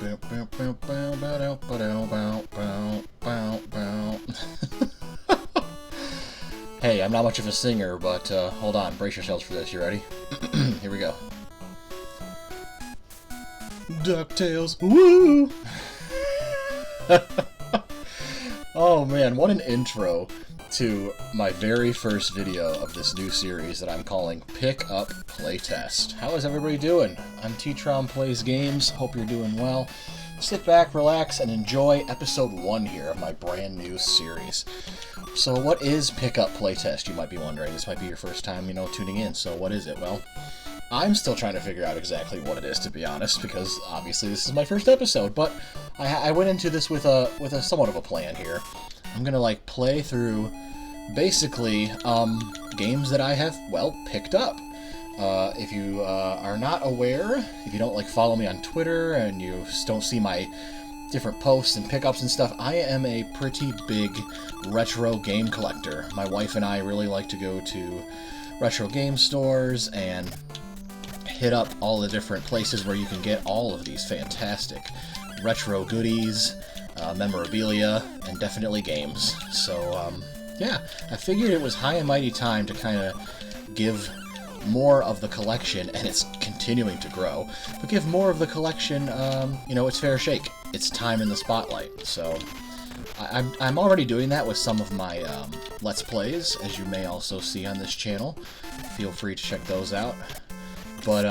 Hey, I'm not much of a singer, but hold on, brace yourselves for this. You ready? Here we go. DuckTales, woo! Oh man, what an intro to my very first video of this new series that I'm calling Pickup Playtest. How is everybody doing? I'm TTromPlaysGames. Hope you're doing well. Sit back, relax, and enjoy episode 1 here of my brand new series. So what is Pickup Playtest, you might be wondering. This might be your first time, tuning in. So what is it? Well, I'm still trying to figure out exactly what it is, to be honest, because obviously this is my first episode, but I went into this with a somewhat of a plan here. I'm gonna play through basically games that I have, well, picked up. If you are not aware, if you don't follow me on Twitter and you don't see my different posts and pickups and stuff, I am a pretty big retro game collector. My wife and I really like to go to retro game stores and hit up all the different places where you can get all of these fantastic retro goodies, memorabilia, and definitely games. So, yeah, I figured it was high and mighty time to kind of give more of the collection, and it's continuing to grow, but give more of the collection, its fair shake. It's time in the spotlight. So I'm already doing that with some of my Let's Plays, as you may also see on this channel. Feel free to check those out. But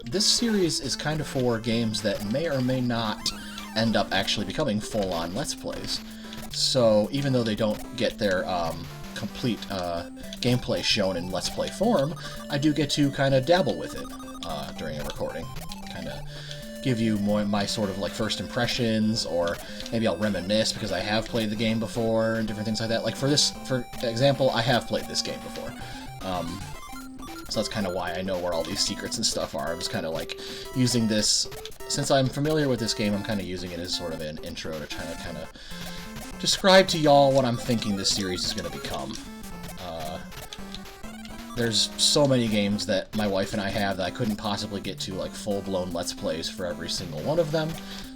this series is kind of for games that may or may not end up actually becoming full-on Let's Plays. So even though they don't get their complete gameplay shown in Let's Play form, I do get to kind of dabble with it during a recording. Kind of give you my sort of first impressions, or maybe I'll reminisce because I have played the game before and different things like that. For example, I have played this game before. So that's kind of why I know where all these secrets and stuff are. I was kind of using this, since I'm familiar with this game, I'm kind of using it as sort of an intro to try to kind of describe to y'all what I'm thinking this series is going to become. There's so many games that my wife and I have that I couldn't possibly get to full-blown Let's Plays for every single one of them.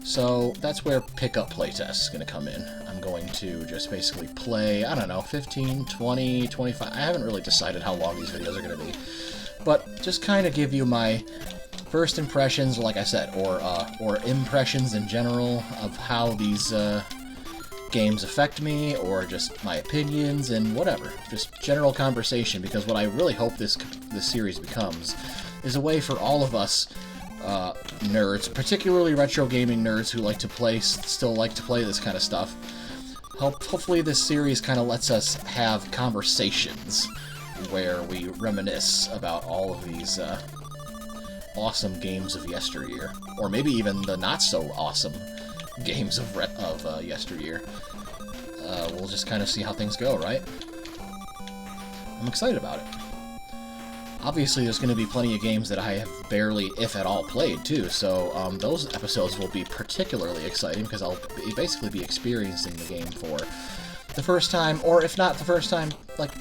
So that's where Pickup Playtest is going to come in. I'm going to just basically play, I don't know, 15, 20, 25... I haven't really decided how long these videos are going to be. But just kind of give you my first impressions, like I said, or impressions in general of how these games affect me, or just my opinions and whatever. Just general conversation, because what I really hope this series becomes is a way for all of us nerds, particularly retro gaming nerds who still like to play this kind of stuff. Hopefully this series kind of lets us have conversations where we reminisce about all of these awesome games of yesteryear, or maybe even the not so awesome games of yesteryear. We'll just kind of see how things go, right? I'm excited about it. Obviously, there's going to be plenty of games that I have barely, if at all, played, too, so those episodes will be particularly exciting, because I'll basically be experiencing the game for the first time, or if not the first time,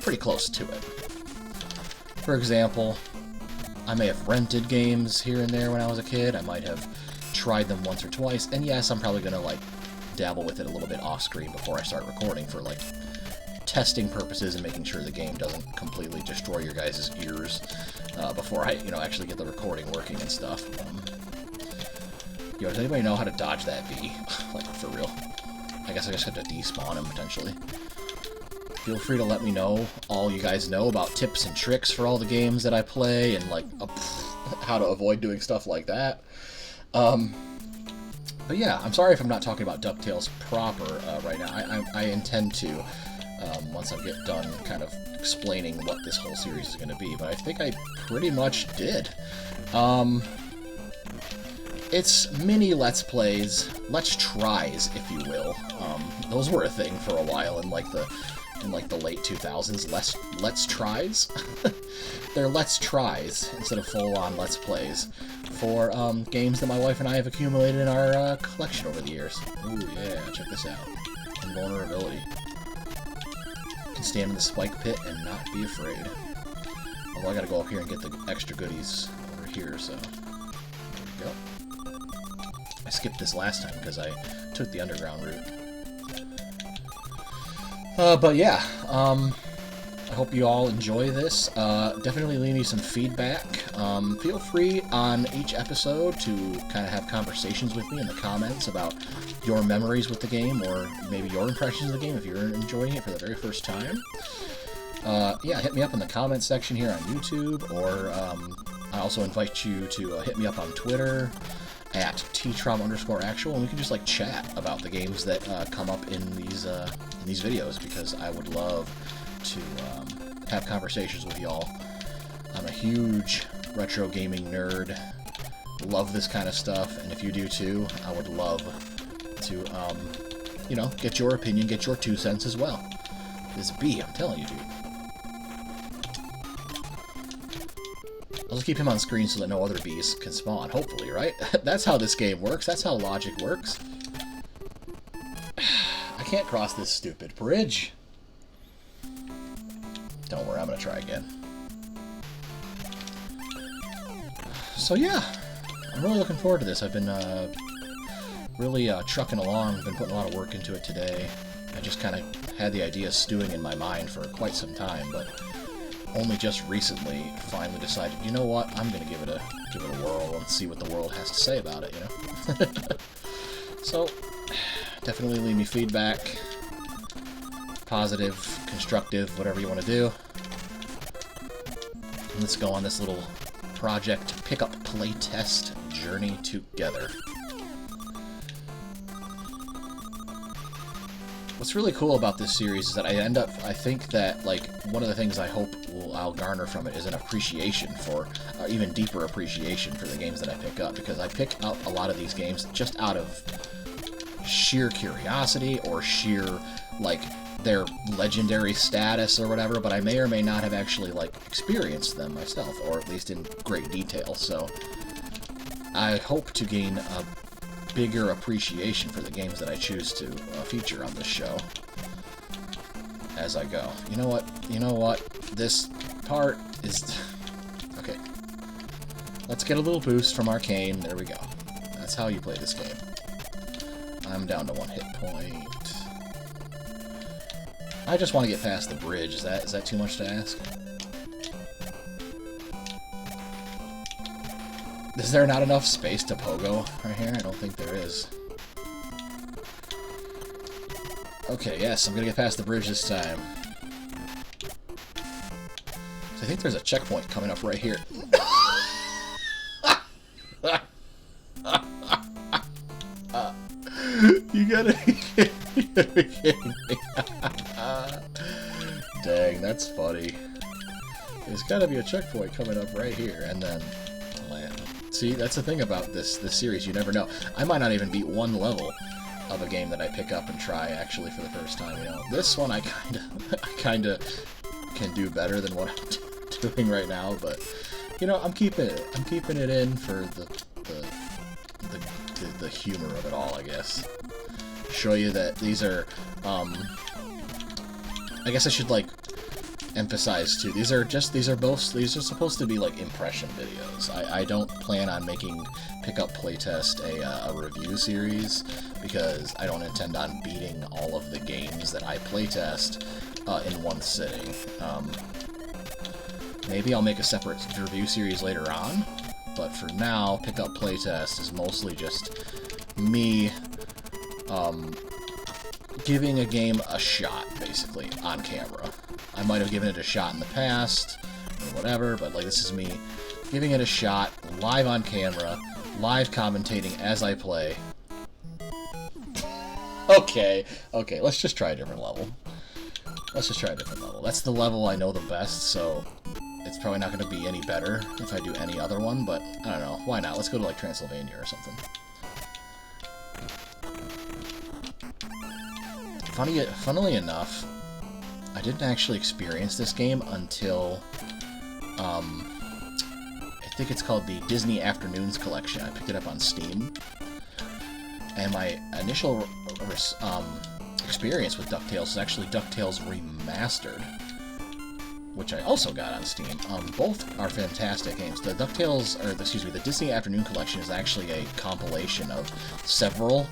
pretty close to it. For example, I may have rented games here and there when I was a kid. I might have tried them once or twice, and yes, I'm probably going to dabble with it a little bit off-screen before I start recording for testing purposes and making sure the game doesn't completely destroy your guys' ears before I actually get the recording working and stuff. Does anybody know how to dodge that bee? For real. I guess I just have to despawn him potentially. Feel free to let me know all you guys know about tips and tricks for all the games that I play, and how to avoid doing stuff like that. But yeah, I'm sorry if I'm not talking about DuckTales proper right now. I intend to, once I get done kind of explaining what this whole series is going to be, but I think I pretty much did. It's mini Let's Plays, Let's Tries, if you will. Those were a thing for a while in the late 2000s. Let's Tries? They're Let's Tries instead of full-on Let's Plays for games that my wife and I have accumulated in our collection over the years. Ooh, yeah, check this out. Invulnerability. You can stand in the spike pit and not be afraid. Although I gotta go up here and get the extra goodies over here, so there we go. I skipped this last time because I took the underground route. But yeah, I hope you all enjoy this. Definitely leave me some feedback. Feel free on each episode to kind of have conversations with me in the comments about your memories with the game, or maybe your impressions of the game if you're enjoying it for the very first time. Yeah, hit me up in the comments section here on YouTube, or I also invite you to hit me up on Twitter at TTrom_actual, and we can just like chat about the games that come up in these videos, because I would love to have conversations with y'all. I'm a huge retro gaming nerd, love this kind of stuff, and if you do too, I would love to, you know, get your opinion, get your 2 cents as well. This bee, I'm telling you, dude. I'll just keep him on screen so that no other bees can spawn, hopefully, right? That's how this game works, that's how logic works. I can't cross this stupid bridge. Don't worry, I'm gonna try again. So yeah, I'm really looking forward to this. I've been really trucking along. I've been putting a lot of work into it today. I just kind of had the idea stewing in my mind for quite some time, but only just recently finally decided, you know what, I'm gonna give it a whirl and see what the world has to say about it, you know? So, definitely leave me feedback. Positive, constructive, whatever you want to do. Let's go on this little project Pickup Playtest journey together. What's really cool about this series is that I think that, like, one of the things I hope I'll garner from it is an appreciation for, even deeper appreciation for the games that I pick up, because I pick up a lot of these games just out of sheer curiosity or sheer, like, their legendary status or whatever, but I may or may not have actually, like, experienced them myself, or at least in great detail, so I hope to gain a bigger appreciation for the games that I choose to feature on this show as I go. You know what? This part is... Okay. Let's get a little boost from Arcane. There we go. That's how you play this game. I'm down to 1 hit point. I just want to get past the bridge. Is that too much to ask? Is there not enough space to pogo right here? I don't think there is. Okay, yes, I'm gonna get past the bridge this time. So I think there's a checkpoint coming up right here. You gotta be kidding me. Dang, that's funny. There's gotta be a checkpoint coming up right here, and then land. See, that's the thing about this series, you never know. I might not even beat one level of a game that I pick up and try actually for the first time, you know. This one I kinda can do better than what I'm doing right now, but you know, I'm keeping it in for the humor of it all, I guess. Show you that these are, I guess I should, like, emphasize too, these are supposed to be like impression videos. I don't plan on making Pickup Playtest a review series, because I don't intend on beating all of the games that I playtest in one sitting. Maybe I'll make a separate review series later on, but for now, Pickup Playtest is mostly just me giving a game a shot, basically, on camera. I might have given it a shot in the past, or whatever, but like, this is me giving it a shot, live on camera, live commentating as I play. Okay, let's just try a different level. That's the level I know the best, so it's probably not going to be any better if I do any other one, but I don't know, why not? Let's go to, like, Transylvania or something. Funnily enough, I didn't actually experience this game until, I think it's called the Disney Afternoons Collection. I picked it up on Steam, and my initial experience with DuckTales is actually DuckTales Remastered. which I also got on Steam. Both are fantastic games. The DuckTales, or excuse me, the Disney Afternoon Collection is actually a compilation of several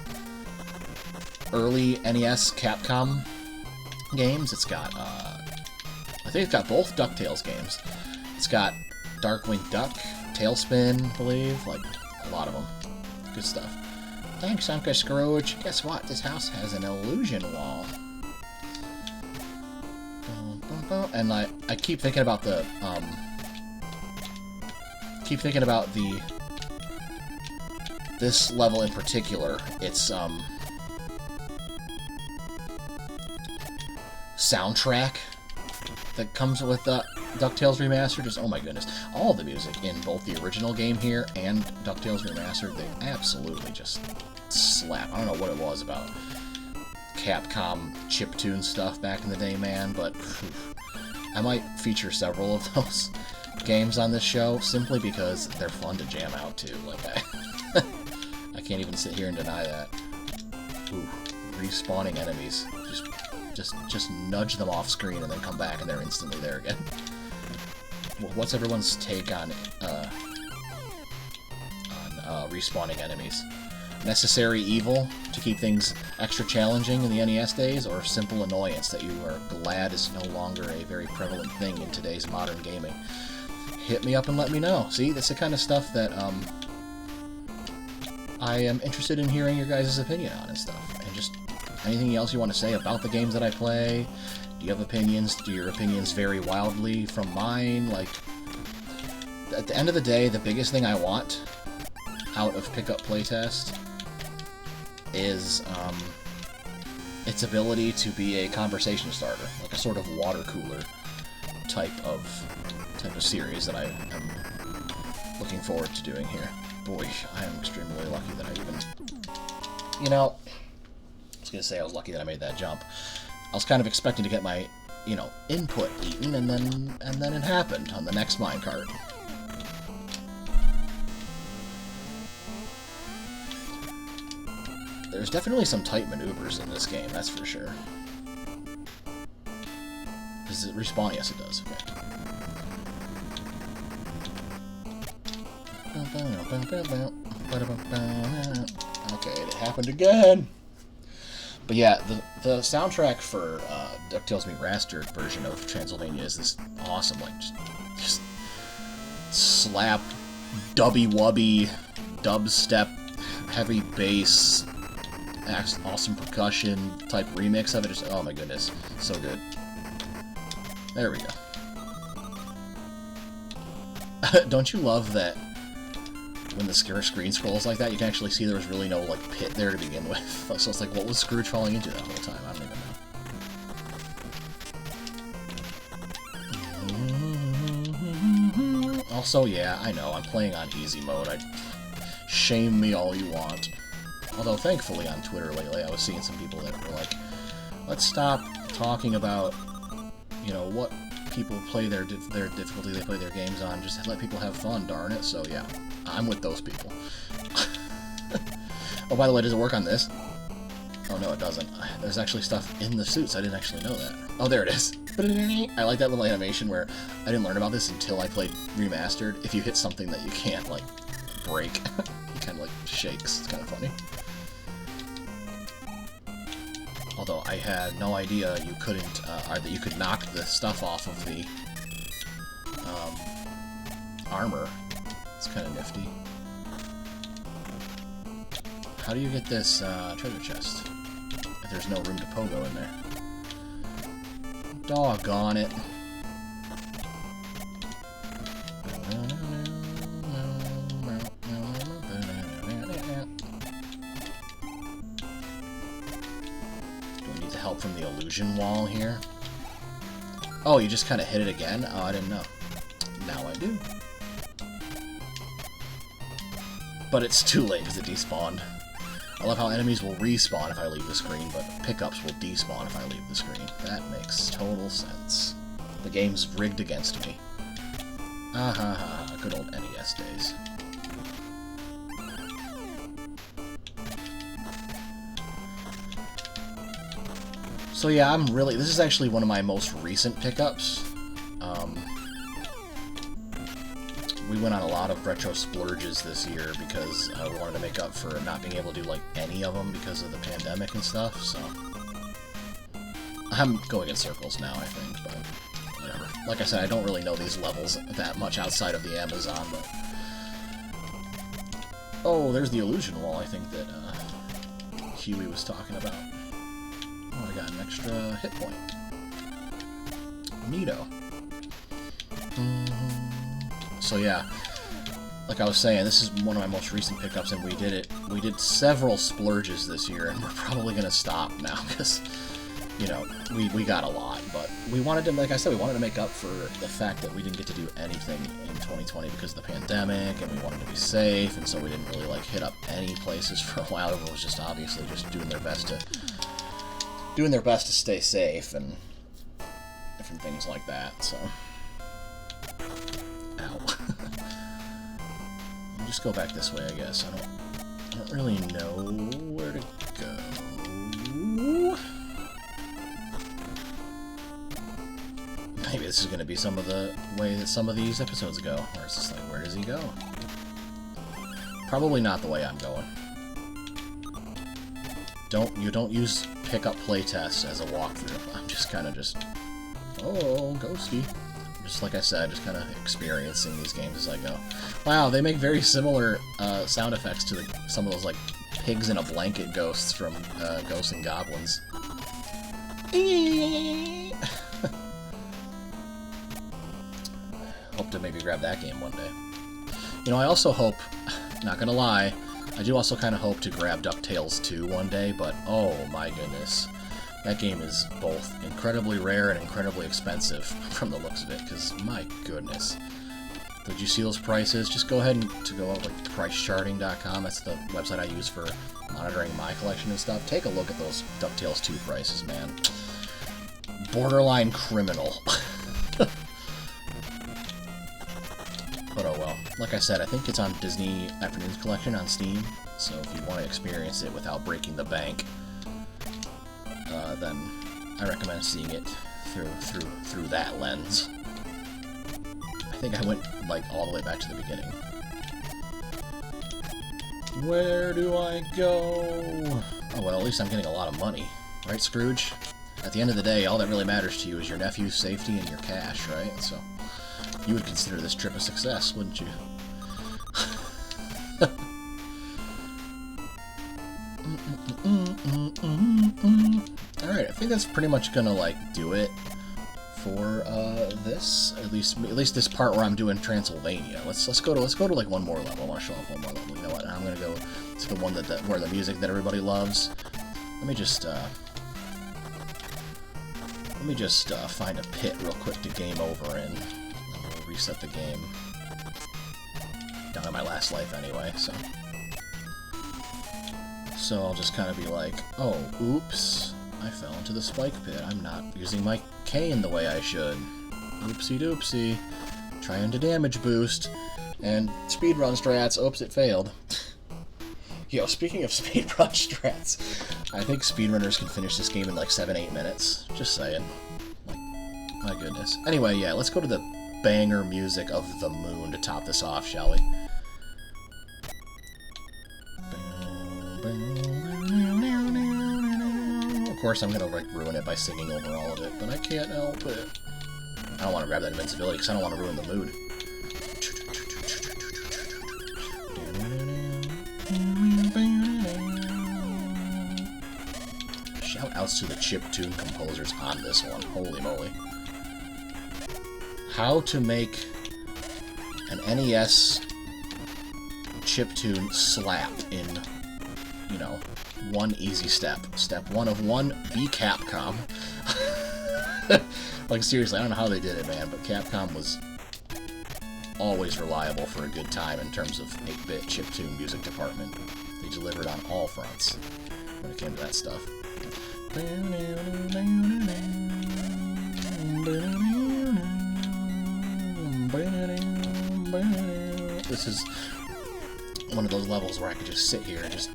early NES Capcom games. It's got, I think it's got both DuckTales games. It's got Darkwing Duck, Tailspin, I believe, like, a lot of them. Good stuff. Thanks, Uncle Scrooge. Guess what? This house has an illusion wall. And I keep thinking about the, this level in particular. It's, soundtrack that comes with the DuckTales Remastered. Just, oh my goodness. All the music in both the original game here and DuckTales Remastered, they absolutely just slap. I don't know what it was about Capcom chiptune stuff back in the day, man, but whew, I might feature several of those games on this show simply because they're fun to jam out to. Like, I can't even sit here and deny that. Ooh, respawning enemies. Just nudge them off screen and then come back and they're instantly there again. What's everyone's take on respawning enemies? Necessary evil to keep things extra challenging in the NES days, or simple annoyance that you are glad is no longer a very prevalent thing in today's modern gaming? Hit me up and let me know. See, that's the kind of stuff that I am interested in hearing your guys' opinion on and stuff. And just anything else you want to say about the games that I play? Do you have opinions? Do your opinions vary wildly from mine? Like, at the end of the day, the biggest thing I want out of Pickup Playtest is its ability to be a conversation starter, like a sort of water cooler type of series that I am looking forward to doing here. Boy, I am extremely lucky that I even, you know, I was gonna say I was lucky that I made that jump. I was kind of expecting to get my, you know, input eaten, and then it happened on the next minecart. There's definitely some tight maneuvers in this game, that's for sure. Does it respawn? Yes, it does. Okay, it happened again! But yeah, the soundtrack for DuckTales Remastered version of Transylvania is this awesome, like, just slap, dubby-wubby, dubstep, heavy bass, awesome percussion type remix of it. Just, oh my goodness, so good. There we go. Don't you love that when the screen scrolls like that, you can actually see there was really no, like, pit there to begin with. So it's like, what was Scrooge falling into that whole time? I don't even know. Also, yeah, I know, I'm playing on easy mode. Shame me all you want. Although, thankfully, on Twitter lately, I was seeing some people that were like, let's stop talking about, you know, what people play their difficulty they play their games on. Just let people have fun, darn it. So, yeah, I'm with those people. Oh, by the way, does it work on this? Oh, no, it doesn't. There's actually stuff in the suits. I didn't actually know that. Oh, there it is. I like that little animation where I didn't learn about this until I played Remastered. If you hit something that you can't, like, break, it kind of, like, shakes. It's kind of funny. Although I had no idea you couldn't, or that you could knock the stuff off of the armor. It's kind of nifty. How do you get this treasure chest if there's no room to pogo in there? Doggone it. Help from the illusion wall here. Oh, you just kind of hit it again? Oh, I didn't know. Now I do. But it's too late because it despawned. I love how enemies will respawn if I leave the screen, but pickups will despawn if I leave the screen. That makes total sense. The game's rigged against me. Ah ha ha, good old NES days. So yeah, this is actually one of my most recent pickups. went on a lot of retro splurges this year because I wanted to make up for not being able to do, like, any of them because of the pandemic and stuff, so... I'm going in circles now, I think, but whatever. Like I said, I don't really know these levels that much outside of the Amazon, but... Oh, there's the illusion wall, I think, that Huey was talking about. Oh, I got an extra hit point. Neato. So yeah, like I was saying, this is one of my most recent pickups, and we did several splurges this year, and we're probably gonna stop now, because, you know, we got a lot, but we wanted to, like I said, we wanted to make up for the fact that we didn't get to do anything in 2020 because of the pandemic, and we wanted to be safe, and so we didn't really, like, hit up any places for a while. Everyone was just obviously just doing their best to stay safe, and different things like that, so... Ow. I'll just go back this way, I guess. I don't really know where to go. Maybe this is going to be some of the way that some of these episodes go, where it's just like, where does he go? Probably not the way I'm going. You don't use Pickup Playtest as a walkthrough. I'm just kind of just... Oh, ghosty. Just like I said, just kind of experiencing these games as I go. Wow, they make very similar sound effects to some of those, like, pigs in a blanket ghosts from Ghosts and Goblins. Hope to maybe grab that game one day. You know, I also hope, not gonna lie, I do also kind of hope to grab DuckTales 2 one day, but oh my goodness. That game is both incredibly rare and incredibly expensive from the looks of it, because my goodness. Did you see those prices? Just go ahead and go up, like, pricecharting.com. That's the website I use for monitoring my collection and stuff. Take a look at those DuckTales 2 prices, man. Borderline criminal. But oh well. Like I said, I think it's on Disney Afternoons Collection on Steam, so if you want to experience it without breaking the bank, then I recommend seeing it through that lens. I think I went, like, all the way back to the beginning. Where do I go? Oh, well, at least I'm getting a lot of money. Right, Scrooge? At the end of the day, all that really matters to you is your nephew's safety and your cash, right? So, you would consider this trip a success, wouldn't you? Alright, I think that's pretty much gonna, like, do it for this. At least this part where I'm doing Transylvania. Let's go to like one more level. I want to show off one more level. You know what? I'm gonna go to the one where the music that everybody loves. Let me just find a pit real quick to game over in. We'll reset the game. Down to my last life anyway, so. So I'll just kind of be like, oh, oops, I fell into the spike pit. I'm not using my cane the way I should. Oopsie doopsie. Trying to damage boost. And speedrun strats. Oops, it failed. Yo, speaking of speedrun strats, I think speedrunners can finish this game in like 7-8 minutes. Just saying. Like, my goodness. Anyway, yeah, let's go to the banger music of the moon to top this off, shall we? Of course, I'm gonna, like, ruin it by singing over all of it, but I can't help it. I don't want to grab that invincibility because I don't want to ruin the mood. Shout outs to the chiptune composers on this one. Holy moly. How to make an NES chiptune slap in, you know, one easy step. Step 1 of 1, be Capcom. Like, seriously, I don't know how they did it, man, but Capcom was always reliable for a good time in terms of 8-bit chiptune music department. They delivered on all fronts when it came to that stuff. This is one of those levels where I could just sit here and just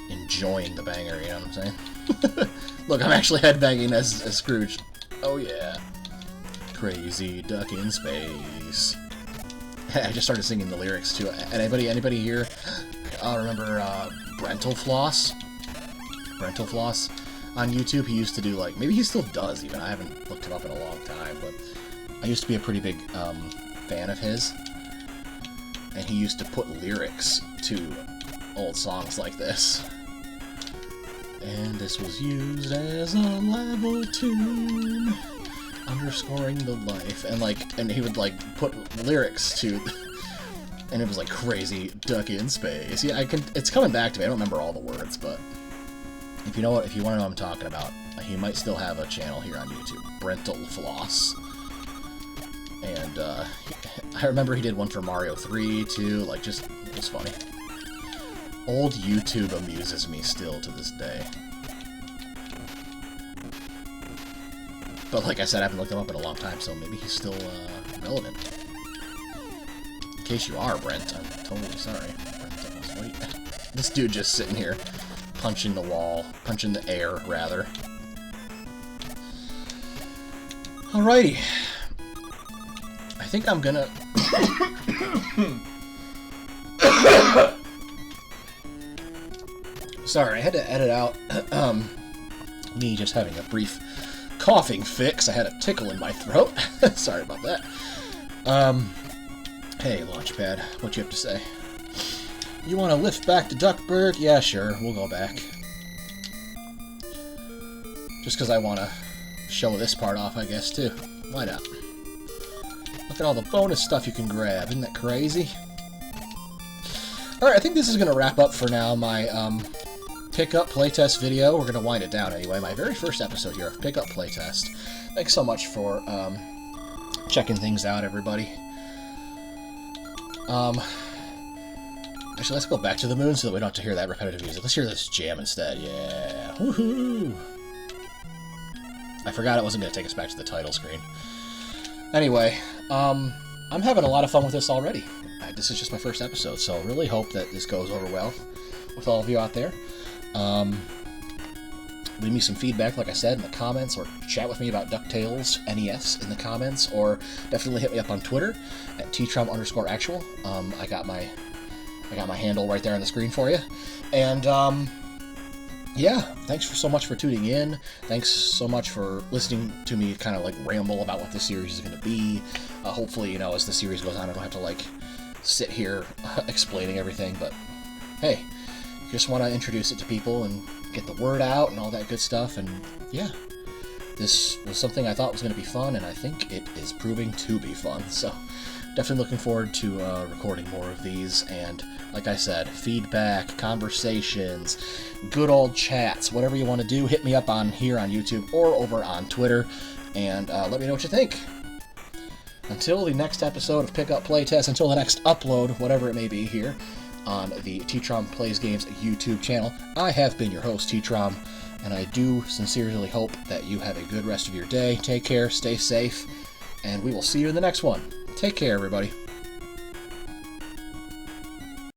enjoying the banger, you know what I'm saying? Look, I'm actually headbanging as Scrooge. Oh yeah. Crazy duck in space. I just started singing the lyrics to it. Anybody here remember Brental Floss? Brental Floss on YouTube? He used to do, like, maybe he still does even. I haven't looked him up in a long time, but I used to be a pretty big fan of his. And he used to put lyrics to old songs like this. And this was used as a level tune, underscoring the life, and he would like put lyrics to, and it was like crazy duck in space. Yeah, it's coming back to me. I don't remember all the words, but if you want to know what I'm talking about, he might still have a channel here on YouTube, Brental Floss. And I remember he did one for Mario 3 too. Like, just, it was funny. Old YouTube amuses me still to this day. But like I said, I haven't looked him up in a long time, so maybe he's still relevant. In case you are, Brent, I'm totally sorry. Wait. This dude just sitting here, punching the wall, punching the air, rather. Alrighty. I think I'm gonna... Sorry, I had to edit out me just having a brief coughing fix. I had a tickle in my throat. Sorry about that. Hey, Launchpad, what you have to say? You want to lift back to Duckburg? Yeah, sure, we'll go back. Just because I want to show this part off, I guess, too. Why not? Look at all the bonus stuff you can grab. Isn't that crazy? Alright, I think this is going to wrap up for now my Pickup Playtest video. We're going to wind it down anyway. My very first episode here of Pickup Playtest. Thanks so much for checking things out, everybody. Actually, let's go back to the moon so that we don't have to hear that repetitive music. Let's hear this jam instead. Yeah. Woohoo! I forgot it wasn't going to take us back to the title screen. Anyway, I'm having a lot of fun with this already. This is just my first episode, so I really hope that this goes over well with all of you out there. Leave me some feedback, like I said, in the comments, or chat with me about DuckTales NES in the comments, or definitely hit me up on Twitter at TTrom_actual. I got my handle right there on the screen for you. And yeah, thanks so much for tuning in. Thanks so much for listening to me kind of like ramble about what this series is going to be. Hopefully, you know, as the series goes on, I don't have to like sit here explaining everything, but hey, just want to introduce it to people and get the word out and all that good stuff. And yeah, this was something I thought was going to be fun, and I think it is proving to be fun. So definitely looking forward to recording more of these. And like I said, feedback, conversations, good old chats, whatever you want to do, hit me up on here on YouTube or over on Twitter, and let me know what you think. Until the next episode of Pickup Playtest, until the next upload, whatever it may be here on the TTromPlaysGames YouTube channel, I have been your host, TTrom, and I do sincerely hope that you have a good rest of your day. Take care, stay safe, and we will see you in the next one. Take care, everybody.